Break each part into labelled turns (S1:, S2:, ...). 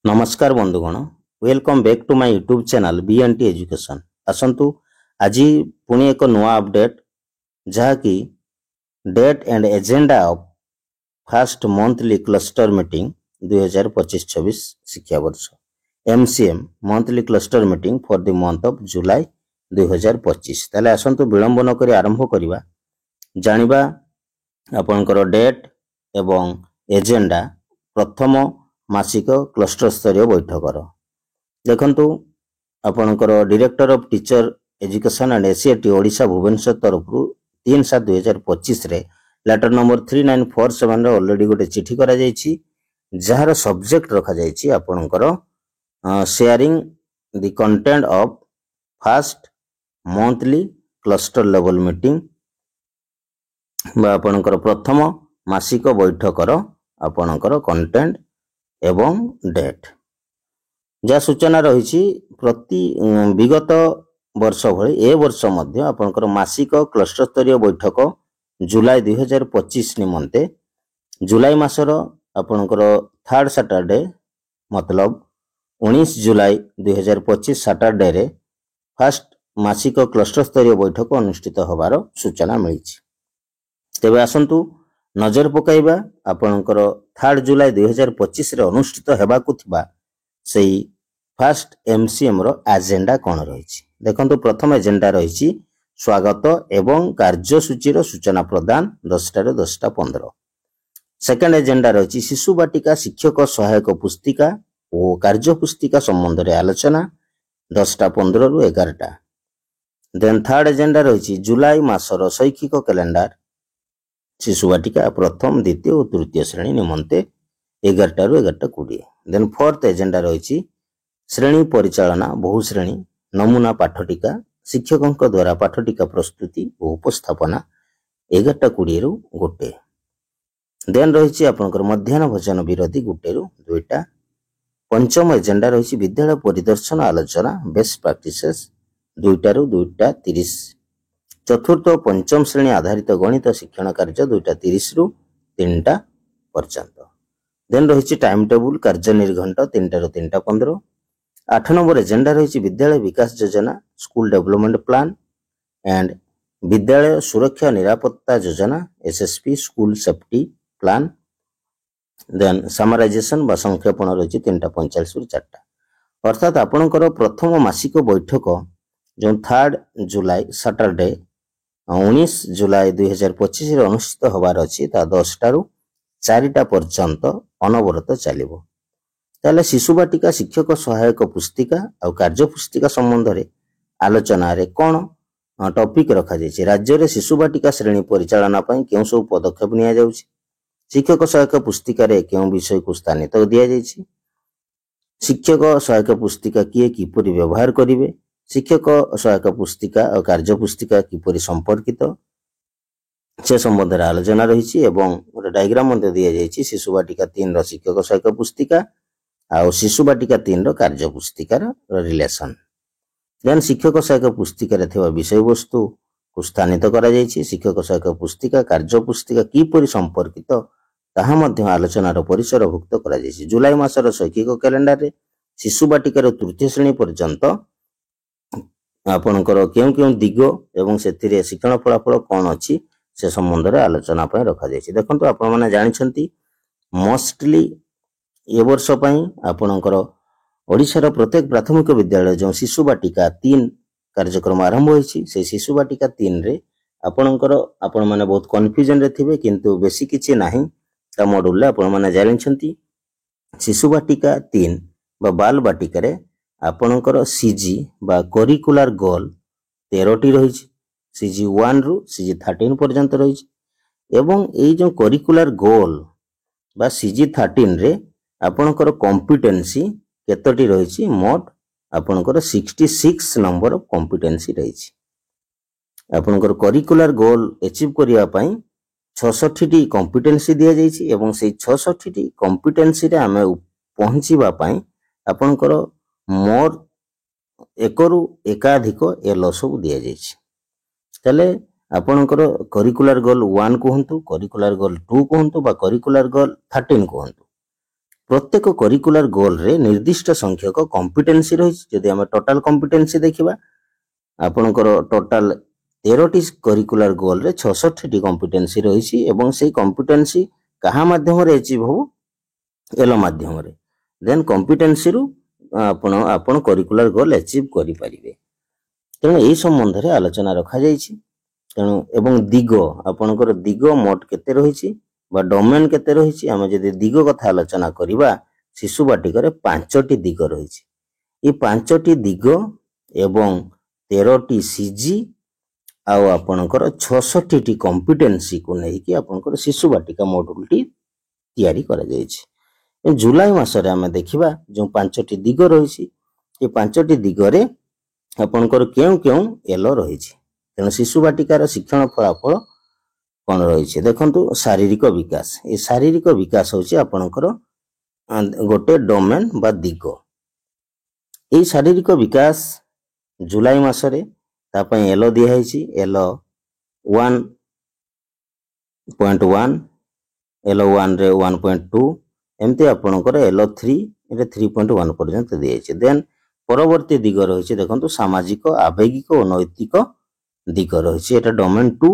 S1: नमस्कार बंधुगण welcome back to my YouTube channel BNT education. आसंतु आज पुणी एक नुआ अपडेट जहाँकि date and agenda of first monthly cluster meeting 2025-26 शिक्षा वर्ष MCM monthly cluster meeting for the month of July 2025। ताले आसंतु विलंब न करी आरंभ करिबा जानिबा आपनकर डेट एवं एजेंडा प्रथम मासिक क्लस्टर स्तरीय बैठकर देखंतु आपनकर director of teacher education and एसीएटी ओडिशा भुवनेश्वर तरफ 3/7/2025 रे लेटर नंबर 3947 रे ऑलरेडी गोटे चिठी करा जायछि जहार सब्जेक्ट रखा जायछि आपनकर sharing the content of first monthly cluster level meeting बा आपनकर प्रथम मासिक बैठकर आपनकर कंटेंट एवं डेट जहाँ सूचना रही प्रति विगत वर्ष भली ए वर्ष मध्य आपनकर मासिक क्लस्टर स्तरीय बैठक जुलाई 2025 निमंते जुलाई मासर आपनकर थर्ड सैटरडे मतलब 19 जुलाई 2025 सैटरडे रे फर्स्ट मासिक क्लस्टर स्तरीय बैठक अनुष्ठित होबार सूचना मिली। तेबे आसंतु नजर पकाइबा आपनकर 3 जुलाई 2025 रे अनुष्ठित हेबाकु थिबा सेही फर्स्ट एमसीएम रो एजेंडा कोन रहिछि। देखंतु प्रथम एजेंडा रहिछि स्वागत एवं कार्यसूची रो सूचना प्रदान 10 रे 10:15। सेकंड एजेंडा रहिछि शिशु बाटिका शिक्षक सहायक पुस्तिका और कार्य पुस्तिका संबंध रे आलोचना 10:15 रु 11टा। देन थर्ड एजेंडा रहिछि जुलाई मासर शैक्षिक कैलेंडर शिशु बाटिका प्रथम द्वितीय और तृतीय श्रेणी निमंते 11टा रु 11:20। देन फोर्थ एजेंडा रही श्रेणी परिचालना बहुश्रेणी नमूना पाठटिका शिक्षकों द्वारा पाठटिका प्रस्तुति और उपस्थापना 11:20 रु 1। देन रही आपनकर मध्याह्न भोजन विरोधी 1 रु 2टा। पंचम एजेंडा रही विद्यालय परिदर्शन आलोचना बेस्ट प्रैक्टिसेस 2टा रु 2:30। चतुर्थ और पंचम श्रेणी आधारित गणित शिक्षण कार्य 2:30 रु 3टा पर्यंत। देन रही टाइम टेबुल कार्य निर्घंट 3टा रु 3:15। 8 नंबर एजेंडा रही विद्यालय विकास योजना स्कूल डेवलपमेंट प्लान एंड विद्यालय सुरक्षा निरापत्ता योजना SSP school safety plan. Then summarization बा संक्षेपण रही 3:45 रु 4टा। अर्थात आपनकर प्रथम मासिक बैठक जो 3 जुलाई सैटरडे 19 जुलाई 2025 रे अनुष्ठित होबार अछि ता 10टा रु 4टा पर्यंत अनवरत चलिबो। ताले शिशु बाटिका शिक्षक सहायक पुस्तिका और कार्य पुस्तिका संबंध रे आलोचना रे कोन टॉपिक रखा जायछि राज्य रे शिशु बाटिका श्रेणी परिचालना पई केउ सब पदक्षेप निया जाउछि शिक्षक सहायक पुस्तिका रे केउ विषय को स्थानित दिया जायछि शिक्षक सहायक पुस्तिका किए किपरि व्यवहार करिवे शिक्षक सहायक पुस्तिका और कार्य पुस्तिका किपरि संपर्कित से संबंध रे आलोचना रही एवं गोटे डायग्राम दिया जायछि शिशु बाटिका 3 रो शिक्षक सहायक पुस्तिका और शिशु बाटिका 3 रो कार्य पुस्तिकार रिलेशन। देन शिक्षक सहायक पुस्तिका थिबा विषय वस्तु को स्थानित करा जायछि शिक्षक सहायक पुस्तिका कार्य पुस्तिका किपरि संपर्कित ताहा मध्य आलोचना रो परिसर भुक्त करा जायछि। जुलाई मासर शैक्षिक कैलेंडर रे शिशु बाटिका रो तृतीय श्रेणी पर्यंत आपनकर केउ केउ दिग एवं सेथिरे शिक्षण फलाफल कोन अछि से संबंध रे आलोचना पय रखा जायछि। देखंतु आपण माने जानिछंती मोस्टली ए वर्ष पई आपनकर ओडिसा रो प्रत्येक प्राथमिक विद्यालय जो शिशु बाटिका 3 कार्यक्रम आरंभ होइछि से शिशु बाटिका 3 रे आपनकर आपण माने बहुत कंफ्यूजन रे थिबे किंतु बेसी किछि नाही ता मॉड्यूल रे आपण माने जानिछंती शिशु बाटिका 3 बा बाल बाटिका रे आपनकर सीजी बा करिकुलर गोल 13टी रही सीजी 1 रु सीजी 13 पर्यंत रही एवं एई जो करिकुलर गोल बा सीजी 13 रे आपनकर कॉम्पिटेंसी केतोटी रही मोट आपनकर 66 नंबर ऑफ कॉम्पिटेंसी रही आपनकर करिकुलर गोल अचीव करिया पई 66 टी कॉम्पिटेंसी दिया जायछि एवं से 66 टी कॉम्पिटेंसी रे हमें पहुंचीबा पई आपनकर मोर 1 रु एकाधिक एलो सब दिया जायछि। तले आपनकर करिकुलर गोल 1 कहंतु करिकुलर गोल 2 कहंतु बा करिकुलर गोल 13 कहंतु प्रत्येक करिकुलर गोल रे निर्दिष्ट संख्यक कॉम्पिटेंसी रही जदि आम टोटाल कॉम्पिटेंसी देखिबा आपनकर टोटाल 13टी करिकुलर गोल रे 66टी कॉम्पिटेंसी रही एवं से कॉम्पिटेंसी कहा माध्यम रे अचीव हो एलो माध्यम रे देन कॉम्पिटेंसी रु आपण करिकुलर गोल अचीव करि परिबे तेणु एही संबंध रे आलोचना रखा जायछि तेणु एवं दिग आपनकर दिग मोट केते रहिछि बा डोमेन केते रहिछि आमे जदि दिग कथा आलोचना करिबा शिशु बाटिकर 5टी दिग रहिछि ए 5टी दिग एवं 13टी सीजी आउ आपनकर 66टी कॉम्पिटेंसी को नै कि आपनकर शिशु बाटिका मॉड्यूल टी तयारी करा जायछि जुलाई मासरे आमे देखिबा जो 5टी दिग रहिछि ए 5टी दिग रे आपनकर केउ केउ एलो रहिछि तेणु शिशु बाटिकार शिक्षण फलाफल कौन रही देखु शारीरिक विकास ये शारीरिक विकास होची आपनकर गोटे डोमेन बा दिग ये शारीरिक विकास जुलाई मासरे तापई एलो दिया है एलो 1.1 एलो 1 रे 1.2 एमती आपनकर एलो 3 रे 3.1 पर्यंत दिया है देन परवर्ती दिग रही देखु सामाजिक आवेगिक और नैतिक दिग रही एटा डोमेन 2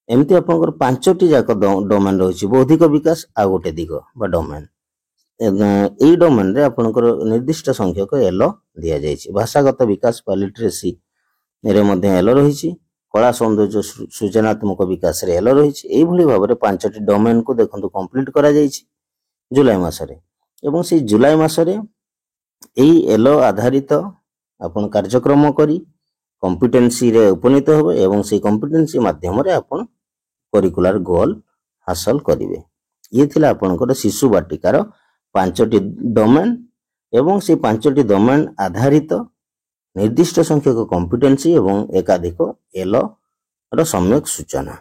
S1: एमती आपनकर 5टी जाक डोमेन रही बौद्धिक विकास आ गोटे दिग बा डोमेन एई डोमेन रे आपनकर निर्दिष्ट संख्यक एलो दिया जायछि भाषागत विकास बा लिटरेसी रे मध्ये एलो रही कला सौंदर्य सृजनात्मक विकास रे एलो रही एई भली भाव रे 5टी डोमेन को देखंतु कंप्लीट करा जायछि जुलाई मासरे एवं से जुलाई मासरे एई एलो आधारित आपण कार्यक्रम करी कॉम्पिटेंसी रे उपनीत होबे एवं से कॉम्पिटेंसी माध्यम रे आपण करिकुलर गोल हासिल करिवे ये थिला आपनकर शिशु बाटिकार 5टी डोमेन एवं से 5टी डोमेन आधारित निर्दिष्ट संख्यक कॉम्पिटेंसी एवं एकाधिक एलो रो सम्यक सूचना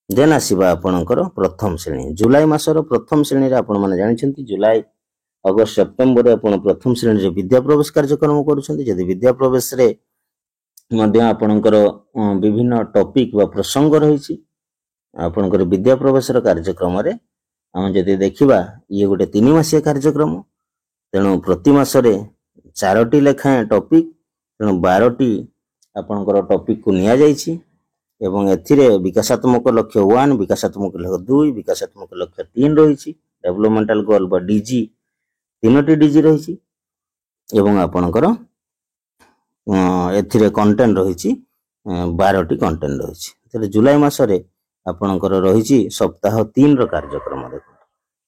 S1: देन आसीबा आपनकर प्रथम श्रेणी जुलाई मासर प्रथम श्रेणी रे आपण माने जानिछंती जुलाई अगस्त सेप्टेम्बर रे आपण प्रथम श्रेणी रे विद्या प्रवेश कार्यक्रम करूछंती जदि विद्या प्रवेश रे मध्य आपनकर विभिन्न टॉपिक वा प्रसंग रही आपनकर विद्या प्रवेश कार्यक्रम रे हम जदि देखिबा ये गोटे 3 मासिया कार्यक्रम तेणु प्रति मासरे 4टी लेखाएं टॉपिक तेणु 12टी आपनकर टॉपिक को निया जायछि एवं एथिरे विकासात्मक लक्ष्य 1 विकासात्मक लक्ष्य 2 विकासात्मक लक्ष्य 3 रही डेवलपमेंटल गोल बा डीजी 3टी डीजी रही एवं आपनकर एथिरे कंटेंट रही 12टी कंटेंट रही जुलाई मासरे आपनकर रही सप्ताह 3 रो कार्यक्रम देखो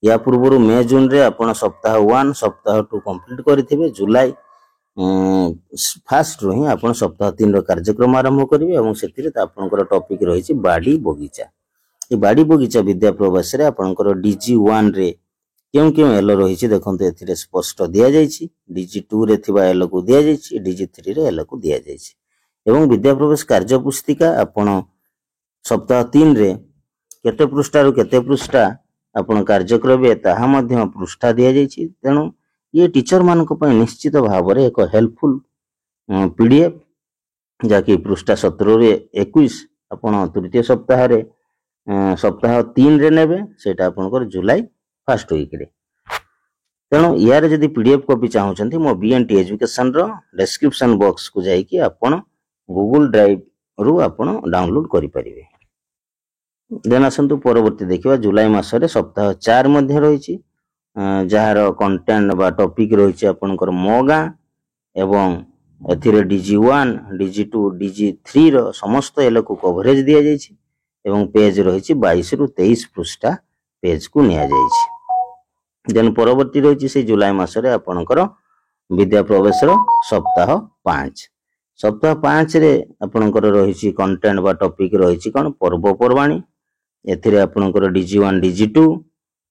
S1: या पूर्व मे जून रे आपण सप्ताह 1 सप्ताह 2 कंप्लीट करथिबे जुलाई फास्ट रो ही आपण सप्ताह 3 रो कार्यक्रम आरंभ करिवे एवं सेतिरे आपनकर टॉपिक रही बाड़ी बगीचा ए बाड़ी बगीचा विद्या प्रवेश रे आपनकर डीजी 1 रे क्यों क्यों एलो रही देखते एथिरे स्पष्ट दिया जायछि डीजी 2 रे थिबा एलो को दिया जायछि डीजी 3 रे एलो को दिया जायछि एवं विद्या प्रवेश कार्य पुस्तिका आपण सप्ताह 3 रे केते पृष्ठा रु केते पृष्ठा आपण कार्य करबे ताहा मध्य पृष्ठा दिया जायछि तेणु ये टीचर मानक पय निश्चित भाव रे एक हेल्पफुल पीडीएफ जाकी पृष्ठा 17 रे 21 आपण तृतीय सप्ताह रे सप्ताह 3 रे नेबे सेटा आपनकर जुलाई फर्स्ट वीक रे तेणु यार जदि पीडीएफ कॉपी चाहूचंती मो बीएनटी एजुकेशन रो डिस्क्रिप्शन बॉक्स को जाई कि आपण गूगल ड्राइव रु आपण डाउनलोड करि परिबे देन आसंतु परवर्ती देखिबा जुलाई मासरे सप्ताह 4 मध्ये रहिछि जहार कंटेंट बा टॉपिक रहिछि आपनकर मोगा एवं एथिरे डीजी 1 डीजी 2 डीजी 3 रो समस्त एलो को कवरेज दिया जायछि एवं पेज रहिछि 22 रु 23 पृष्ठा पेज को निया जायछि देन परवर्ती रहिछि से जुलाई मासरे आपनकर विद्या प्रवेश रो सप्ताह 5 रे आपनकर रहिछि कंटेंट बा टॉपिक रहिछि कोन पर्व पर्वाणी एथिरे आपनकर डीजी 1 डीजी 2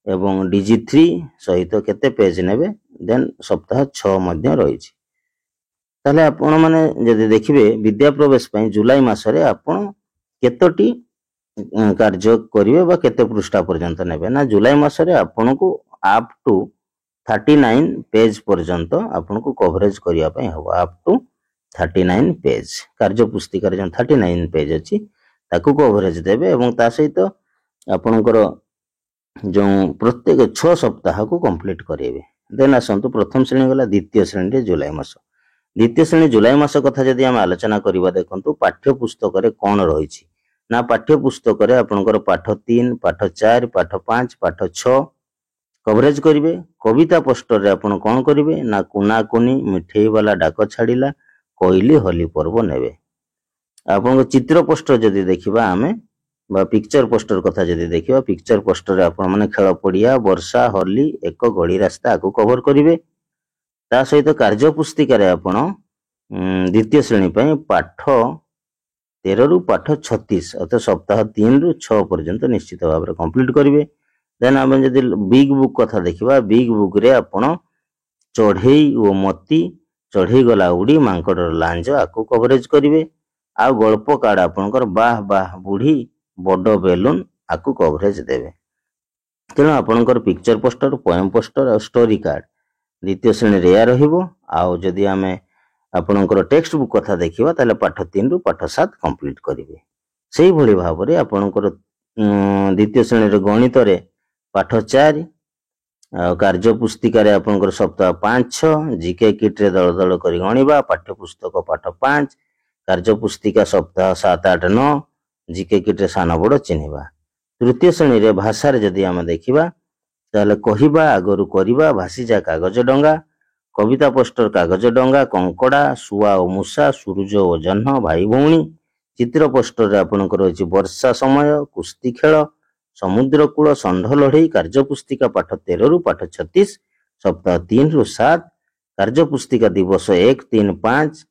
S1: एवं डीजी 3 सहित केते पेज नेबे देन सप्ताह 6 मध्ये रहिछि ताले आपण माने जदि देखिबे विद्या प्रवेश पय जुलाई मासरे आपण केतोटी कार्य करिवे बा केते पृष्ठा पर्यंत नेबे ना जुलाई मासरे आपण को अप टू 39 पेज पर्यंत आपण को कवरेज करिया पय हो अप टू 39 पेज कार्य पुस्तिका रे 39 पेज अछि ताकू कवरेज देबे एवं ता सहित आपनकर जो प्रत्येक 6 सप्ताह को कंप्लीट करेंगे। देन आसतु प्रथम श्रेणी गला, द्वितीय श्रेणी जुलाई मास। द्वितीय श्रेणी जुलाई मास कथा जदि आम आलोचना करवा, देखो पाठ्य पुस्तक कौन रही ना, पाठ्य पुस्तक आपंकर पाठ 3, पाठ 4, पाठ 5, पाठ 6 कवरेज करेंगे। कविता पोस्टर रे आपण कौन करेंगे ना, कुना कुनी, मिठेई वाला डाक छाड़िला, कोइली होली पर्व नेबे। आपन चित्र पोस्टर जदि देखिबा आमे बा पिक्चर पोस्टर कथा जदि देखिबा, पिक्चर पोस्टर आपण माने खेल पड़िया, वर्षा, होली, एक गड़ी रास्ता को कवर करेंगे। ता सहित कार्य पुस्तिका रे आपण द्वितीय श्रेणी पे पाठ 13 रु पाठ 36 अर्थात सप्ताह 3 रु 6 पर्यंत निश्चित भाव में कंप्लीट करेंगे। देन आम जदि बिग बुक कथा देखिबा, बिग बुक रे आपण चढ़ई ओ मती, चढ़ई गला उड़ी, मांकड़र लांज आकु कवरेज करेंगे। आ गल्प कार्ड आपणकर बाह बाह बुढ़ी, बड़ बेलून आकु कवरेज देवे। तेणु आपणकर पिक्चर पोस्टर, पोएम पोस्टर और स्टोरी कार्ड द्वितीय श्रेणी रे रहिबो। आउ जदि आमे आपणकर टेक्स्ट बुक कथा देखिबा ताले पाठ 3 रु पाठ 7 कंप्लीट करेंगे। सेही भली भाव रे आपणकर द्वितीय श्रेणी रे गणित रे पाठ 4, कार्य पुस्तिका रे आपणकर सप्ताह 5, 6, जीके किट रे दल दल करी गणिबा, पाठ्य पुस्तक पाठ 5, कार्य पुस्तिका सप्ताह 7, 8, 9, जीके किट रे सान बड़ चिन्हिबा। तृतीय श्रेणी रे भाषा रे जदि आमे देखिबा ताले कहिबा आगरु करिबा, भासीजा कागज डंगा, कविता पोस्टर कागज डंगा, कंकड़ा, सुआ और मूषा, सूरज और जह्न भाई भौणी। चित्र पोस्टर रे आपणकर अछि वर्षा समय, कुस्ती खेल, समुद्र कूल, षंढ लड़ई। कार्य पुस्तिका पाठ 13 रु पाठ 36 सप्ताह 3 रु 7, कार्य पुस्तिका दिवस 1, 3, 5,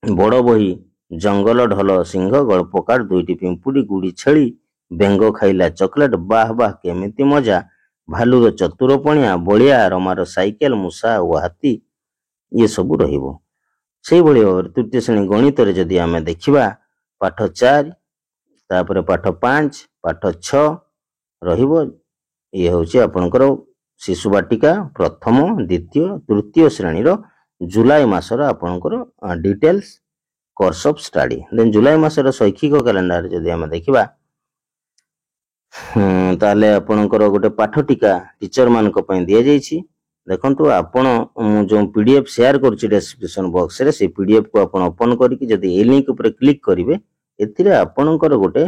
S1: बड़ बही, जंगल ढल सिंह, गल्प कार्ड 2टी पिंपुड़ी, गुड़ी छेली, बेंग खाइला चॉकलेट, बाह बाह केमिति मजा, भालुर चतुर पणिया, बलिया, रमार साइकेल, मूषा और हाथी, ये सब रहिबो। सेही भली भाव तृतीय श्रेणी गणित रे जदि आमे देखिबा पाठ 4, तापर पाठ 5, पाठ 6 रहिबो। ये होची आपनकर शिशु बाटिका प्रथम, द्वितीय, तृतीय श्रेणी रो जुलाई मासर आपनकर details course of study. Then जुलाई मासर शैक्षिक कैलेंडर जदि आमे देखिबा ताले आपनकर गोटे पाठ टीका टीचर मानक पई दिया जाईछि। देखंतु आपण जो पीडीएफ शेयर करछि डिस्क्रिप्शन बॉक्स रे, से पीडीएफ को आपण ओपन करिकि जदि ए लिंक ऊपर क्लिक करिवे, एथिरे आपनकर गोटे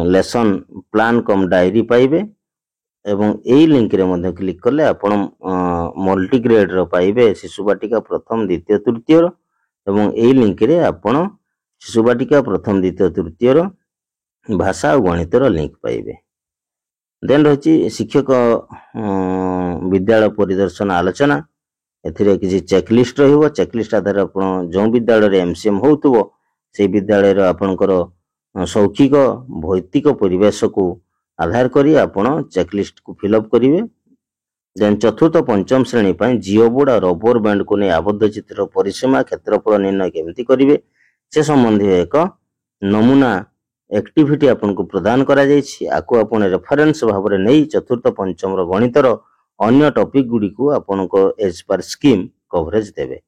S1: लेसन प्लान कम डायरी पाइबे। एवं एई लिंक रे मध्ये क्लिक करले आपण मल्टी ग्रेड रो पाइबे शिशु बाटिका प्रथम, द्वितीय, तृतीय रो। एवं एई लिंक रे आपण शिशु बाटिका प्रथम, द्वितीय, तृतीय रो भाषा और गणित रो लिंक पाइबे। देन रही शिक्षक विद्यालय परिदर्शन आलोचना। एथिरे किसी चेकलिस्ट रहिबो। चेकलिस्ट आधार आपण जो विद्यालय रे एमसीएम होउतबो से विद्यालय रो आपनकर शौक्षिक भौतिक परिवेश को आधार करी आपण चेकलिस्ट को फिलअप करिवे। देन चतुर्थ पंचम श्रेणी पर जिओ बोर्ड और रबर बैंड को नहीं आबद्ध चित्र परिसीमा क्षेत्रफल निर्णय केमती करिवे से संबंधी एक नमूना एक्टिविटी आपन को प्रदान करा जायछि। आको आपण रेफरेंस भाव रे नै चतुर्थ पंचम रो गणित रो अन्य टॉपिक गुडी को आपण को एज पर स्कीम कवरेज देबे।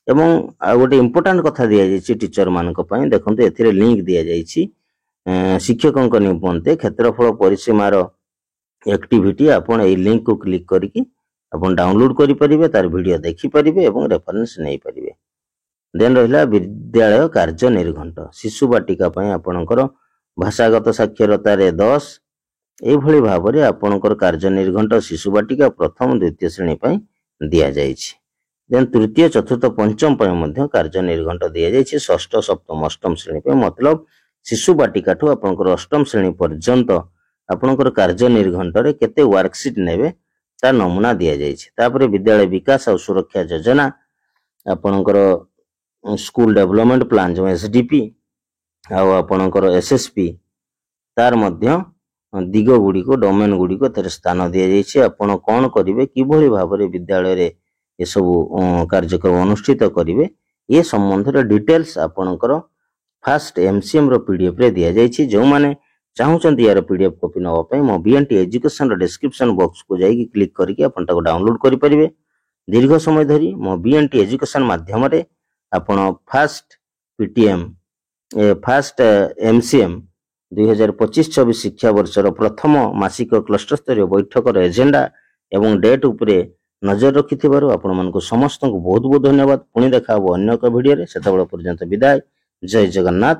S1: एवं गोटे इंपोर्टेंट कथा दिया जायछि टीचर मानक पई। देखंतु एथिरे लिंक दिया जायछि शिक्षकक निमंते क्षेत्रफल परिसीमा रो एक्टिविटी। आपण ए लिंक को क्लिक करिकि आपण डाउनलोड करि परिबे, तार वीडियो देखि परिबे एवं रेफरेंस नै परिबे। देन रहिला विद्यालय कार्य निर्घंट। शिशु बाटिका पई आपणकर भाषागत साक्षरता रे 10 ए भली भाव रे आपणकर कार्य निर्घंट शिशु बाटिका प्रथम, द्वितीय श्रेणी पई दिया जायछि। देन तृतीय, चतुर्थ, पंचम पई मध्ये कार्य निर्घंट दिया जायछि। षष्ठ, सप्तम, अष्टम श्रेणी पई मतलब शिशु बाटिका ठू आपणकर अष्टम श्रेणी पर्यंत आपणकर कार्य निर्घंट रे केते वर्कशीट नेबे ता नमूना दिया जायछि। तापरे विद्यालय विकास और सुरक्षा योजना आपणकर स्कूल डेवलपमेंट प्लान जो एसडीपी आउ आपणकर एसएसपी तार मध्य दिग गुडी को डोमेन गुडी को तेरे स्थान दिया जायछि। आपण कोन करिवे, किभली भाव रे विद्यालय रे ए सब कार्यक्रम अनुष्ठित करिवे, ये संबंध रे डिटेल्स आपणकर फास्ट एमसीएम रो पीडीएफ रे दिया जायछि। जो माने चाहुचंती यार पीडीएफ कॉपी नवा पई मो बीएनटी एजुकेशन रो डिस्क्रिप्शन बॉक्स को जाई क्लिक करके आपण ताको डाउनलोड करि परिबे। दीर्घ समय धरी मो बीएनटी एजुकेशन माध्यम रे आपण फास्ट पीटीएम फास्ट एमसीएम 2025-26 ଶିକ୍ଷାବର୍ଷର ପ୍ରଥମ ମାସିକ କ୍ଲଷ୍ଟର ସ୍ତରୀୟ ବୈଠକର ଏଜେଣ୍ଡା ଏବଂ ଡେଟ୍ ଉପରେ ନଜର ରଖିଥିବାରୁ ଆପଣମାନଙ୍କୁ ସମସ୍ତଙ୍କୁ ବହୁତ ବହୁତ ଧନ୍ୟବାଦ। ପୁଣି ଦେଖା ହେବ ଅନ୍ୟ ଏକ ଭିଡ଼ିଓରେ। ସେତେବେଳେ ପର୍ଯ୍ୟନ୍ତ ବିଦାୟ। ଜୟ ଜଗନ୍ନାଥ।